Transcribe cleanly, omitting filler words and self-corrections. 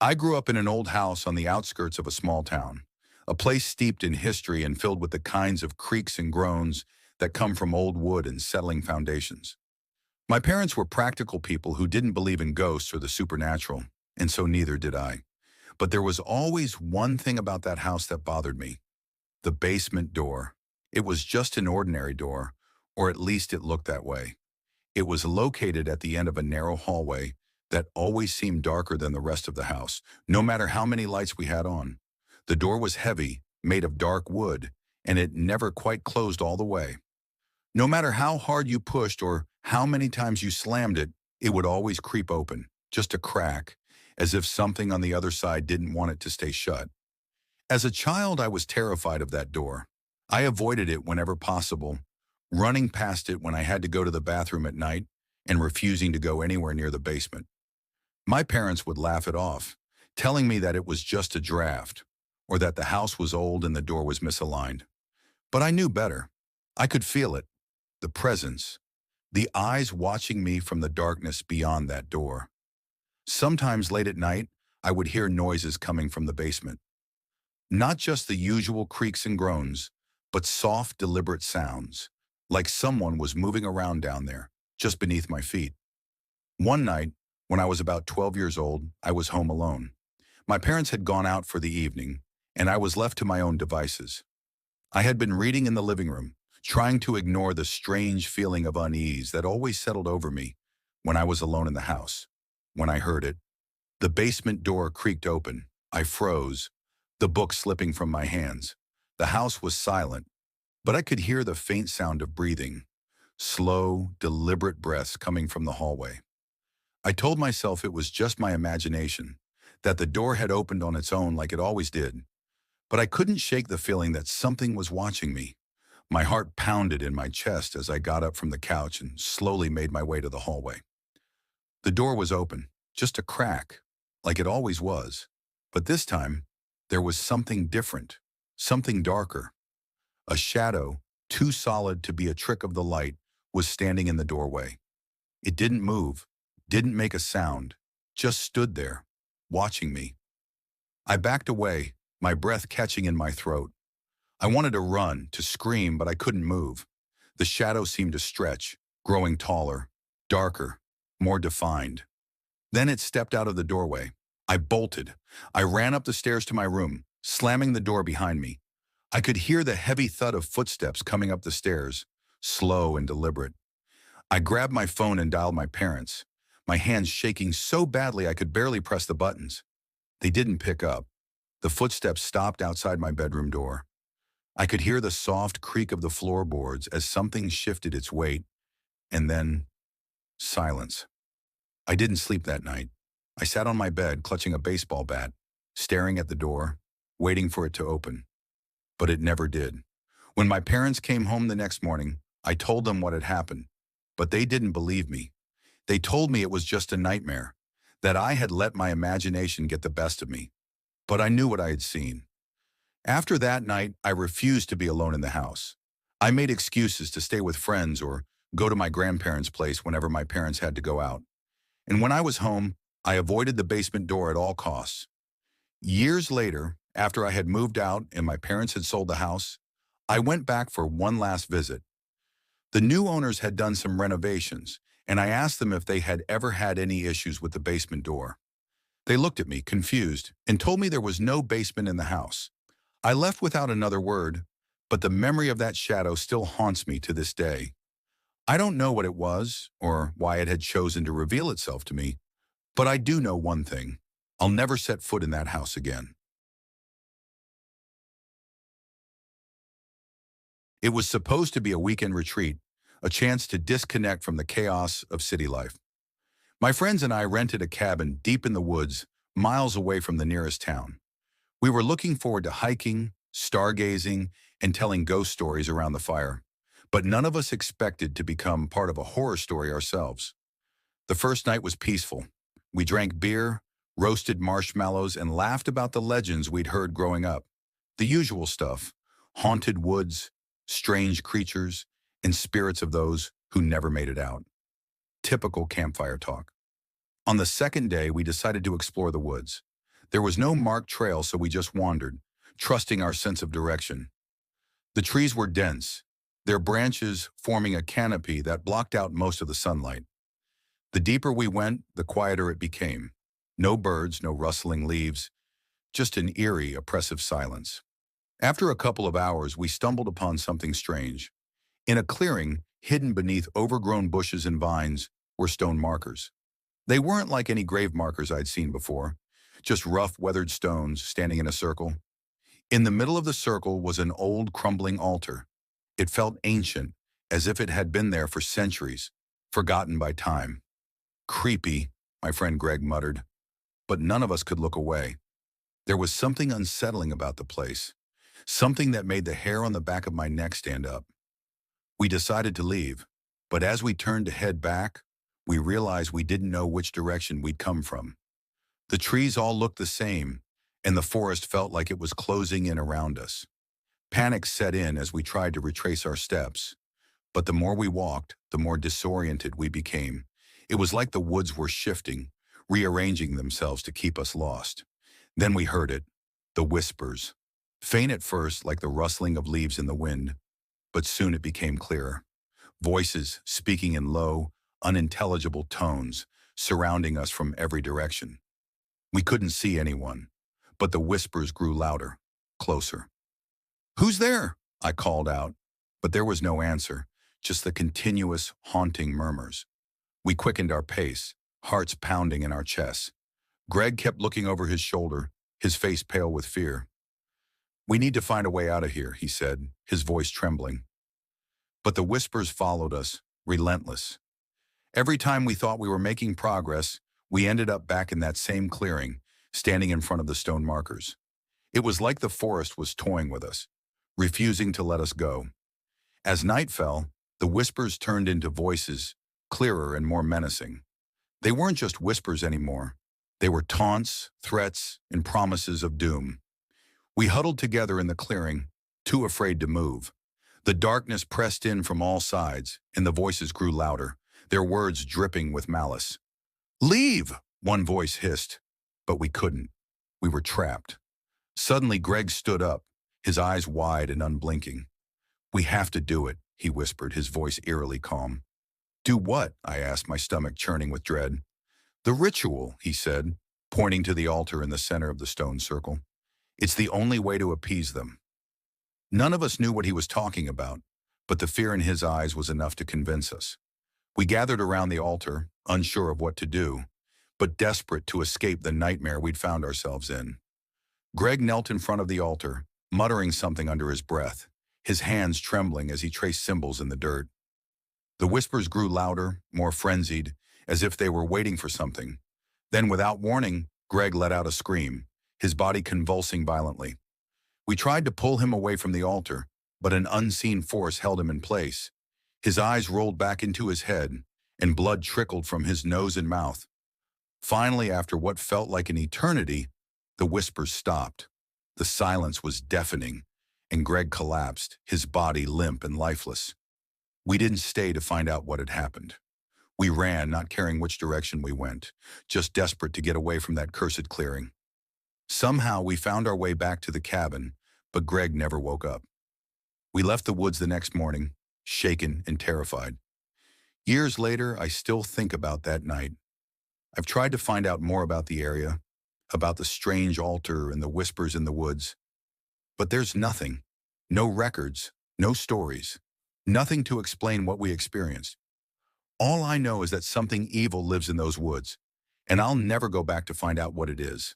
I grew up in an old house on the outskirts of a small town, a place steeped in history and filled with the kinds of creaks and groans that come from old wood and settling foundations. My parents were practical people who didn't believe in ghosts or the supernatural, and so neither did I. But there was always one thing about that house that bothered me: the basement door. It was just an ordinary door, or at least it looked that way. It was located at the end of a narrow hallway that always seemed darker than the rest of the house, no matter how many lights we had on. The door was heavy, made of dark wood, and it never quite closed all the way. No matter how hard you pushed or how many times you slammed it, it would always creep open, just a crack, as if something on the other side didn't want it to stay shut. As a child, I was terrified of that door. I avoided it whenever possible, running past it when I had to go to the bathroom at night and refusing to go anywhere near the basement. My parents would laugh it off, telling me that it was just a draft, or that the house was old and the door was misaligned. But I knew better. I could feel it, the presence, the eyes watching me from the darkness beyond that door. Sometimes late at night, I would hear noises coming from the basement. Not just the usual creaks and groans, but soft, deliberate sounds, like someone was moving around down there, just beneath my feet. One night, when I was about 12 years old, I was home alone. My parents had gone out for the evening, and I was left to my own devices. I had been reading in the living room, trying to ignore the strange feeling of unease that always settled over me when I was alone in the house. When I heard it, the basement door creaked open. I froze, the book slipping from my hands. The house was silent, but I could hear the faint sound of breathing, slow, deliberate breaths coming from the hallway. I told myself it was just my imagination, that the door had opened on its own like it always did. But I couldn't shake the feeling that something was watching me. My heart pounded in my chest as I got up from the couch and slowly made my way to the hallway. The door was open, just a crack, like it always was. But this time, there was something different, something darker. A shadow, too solid to be a trick of the light, was standing in the doorway. It didn't move, didn't make a sound, just stood there, watching me. I backed away, my breath catching in my throat. I wanted to run, to scream, but I couldn't move. The shadow seemed to stretch, growing taller, darker, more defined. Then it stepped out of the doorway. I bolted. I ran up the stairs to my room, slamming the door behind me. I could hear the heavy thud of footsteps coming up the stairs, slow and deliberate. I grabbed my phone and dialed my parents, my hands shaking so badly I could barely press the buttons. They didn't pick up. The footsteps stopped outside my bedroom door. I could hear the soft creak of the floorboards as something shifted its weight, and then silence. I didn't sleep that night. I sat on my bed, clutching a baseball bat, staring at the door, waiting for it to open. But it never did. When my parents came home the next morning, I told them what had happened, but they didn't believe me. They told me it was just a nightmare, that I had let my imagination get the best of me. But I knew what I had seen. After that night, I refused to be alone in the house. I made excuses to stay with friends or go to my grandparents' place whenever my parents had to go out. And when I was home, I avoided the basement door at all costs. Years later, after I had moved out and my parents had sold the house, I went back for one last visit. The new owners had done some renovations, and I asked them if they had ever had any issues with the basement door. They looked at me, confused, and told me there was no basement in the house. I left without another word, but the memory of that shadow still haunts me to this day. I don't know what it was or why it had chosen to reveal itself to me, but I do know one thing: I'll never set foot in that house again. It was supposed to be a weekend retreat, a chance to disconnect from the chaos of city life. My friends and I rented a cabin deep in the woods, miles away from the nearest town. We were looking forward to hiking, stargazing, and telling ghost stories around the fire, but none of us expected to become part of a horror story ourselves. The first night was peaceful. We drank beer, roasted marshmallows, and laughed about the legends we'd heard growing up. The usual stuff: haunted woods, strange creatures, and spirits of those who never made it out. Typical campfire talk. On the second day, we decided to explore the woods. There was no marked trail, so we just wandered, trusting our sense of direction. The trees were dense, their branches forming a canopy that blocked out most of the sunlight. The deeper we went, the quieter it became. No birds, no rustling leaves, just an eerie, oppressive silence. After a couple of hours, we stumbled upon something strange. In a clearing, hidden beneath overgrown bushes and vines, were stone markers. They weren't like any grave markers I'd seen before, just rough, weathered stones standing in a circle. In the middle of the circle was an old, crumbling altar. It felt ancient, as if it had been there for centuries, forgotten by time. Creepy, my friend Greg muttered, but none of us could look away. There was something unsettling about the place, something that made the hair on the back of my neck stand up. We decided to leave, but as we turned to head back, we realized we didn't know which direction we'd come from. The trees all looked the same, and the forest felt like it was closing in around us. Panic set in as we tried to retrace our steps, but the more we walked, the more disoriented we became. It was like the woods were shifting, rearranging themselves to keep us lost. Then we heard it, the whispers. Faint at first, like the rustling of leaves in the wind, but soon it became clearer. Voices speaking in low, unintelligible tones, surrounding us from every direction. We couldn't see anyone, but the whispers grew louder, closer. "Who's there?" I called out, but there was no answer, just the continuous, haunting murmurs. We quickened our pace, hearts pounding in our chests. Greg kept looking over his shoulder, his face pale with fear. "We need to find a way out of here," he said, his voice trembling. But the whispers followed us, relentless. Every time we thought we were making progress, we ended up back in that same clearing, standing in front of the stone markers. It was like the forest was toying with us, refusing to let us go. As night fell, the whispers turned into voices, clearer and more menacing. They weren't just whispers anymore. They were taunts, threats, and promises of doom. We huddled together in the clearing, too afraid to move. The darkness pressed in from all sides, and the voices grew louder, their words dripping with malice. "Leave!" one voice hissed, but we couldn't. We were trapped. Suddenly, Greg stood up, his eyes wide and unblinking. "We have to do it," he whispered, his voice eerily calm. "Do what?" I asked, my stomach churning with dread. "The ritual," he said, pointing to the altar in the center of the stone circle. "It's the only way to appease them." None of us knew what he was talking about, but the fear in his eyes was enough to convince us. We gathered around the altar, unsure of what to do, but desperate to escape the nightmare we'd found ourselves in. Greg knelt in front of the altar, muttering something under his breath, his hands trembling as he traced symbols in the dirt. The whispers grew louder, more frenzied, as if they were waiting for something. Then, without warning, Greg let out a scream, his body convulsing violently. We tried to pull him away from the altar, but an unseen force held him in place. His eyes rolled back into his head, and blood trickled from his nose and mouth. Finally, after what felt like an eternity, the whispers stopped. The silence was deafening, and Greg collapsed, his body limp and lifeless. We didn't stay to find out what had happened. We ran, not caring which direction we went, just desperate to get away from that cursed clearing. Somehow we found our way back to the cabin, but Greg never woke up. We left the woods the next morning, shaken and terrified. Years later, I still think about that night. I've tried to find out more about the area, about the strange altar and the whispers in the woods, but there's nothing. No records, no stories, nothing to explain what we experienced. All I know is that something evil lives in those woods, and I'll never go back to find out what it is.